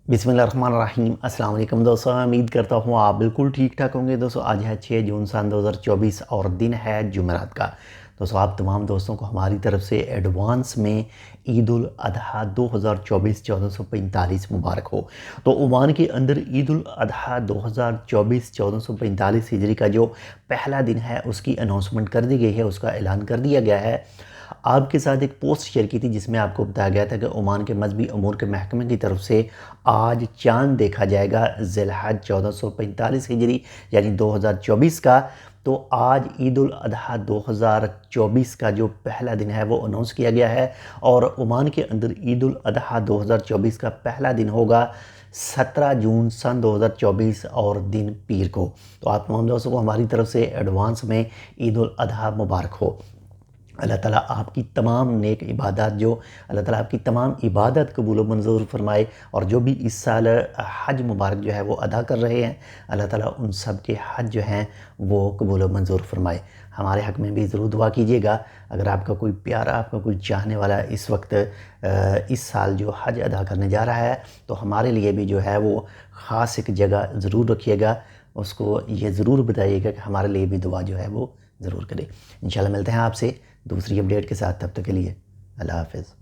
बिस्मिल्लाहिर्रहमानिर्रहीम। अस्सलाम वालेकुम दोस्तों, उम्मीद करता हूँ आप बिल्कुल ठीक ठाक होंगे। दोस्तों आज है 6 जून सन 2024 और दिन है जुमेरात का। दोस्तों आप तमाम दोस्तों को हमारी तरफ से एडवांस में ईद उल अधा 2024 1445 मुबारक हो। तो ओमान के अंदर ईद उल अधा 2024 1445 हिजरी का जो पहला दिन है उसकी अनाउंसमेंट कर दी गई है, उसका ऐलान कर दिया गया है। आपके साथ एक पोस्ट शेयर की थी जिसमें आपको बताया गया था कि ओमान के मजहबी अमूर के महकमे की तरफ से आज चांद देखा जाएगा ज़िलहज 1445 हिजरी यानी 2024 का। तो आज ईद उल अधा 2024 का जो पहला दिन है वो अनाउंस किया गया है और ओमान के अंदर ईद उल अधा 2024 का पहला दिन होगा 17 जून सन 2024 और दिन पीर को। तो आप तमाम दोस्तों को हमारी तरफ से एडवांस में ईद उल अधा मुबारक हो। अल्लाह ताला आपकी तमाम नेक इबादत अल्लाह ताला आपकी तमाम इबादत कबूल मंजूर फरमाए। और जो भी इस साल हज मुबारक जो है वो अदा कर रहे हैं, अल्लाह ताला उन सब के हज जो हैं वो कबूल मंजूर फरमाए। हमारे हक़ में भी ज़रूर दुआ कीजिएगा। अगर आपका कोई प्यारा, आपका कोई चाहने वाला इस वक्त इस साल जो हज अदा करने जा रहा है, तो हमारे लिए भी जो है वो ख़ास एक जगह ज़रूर रखिएगा। उसको ये ज़रूर बताइएगा कि हमारे लिए भी दुआ जो है वो ज़रूर करें। इंशाल्लाह मिलते हैं आपसे दूसरी अपडेट के साथ, तब तक के लिए अल्लाह हाफ़िज़।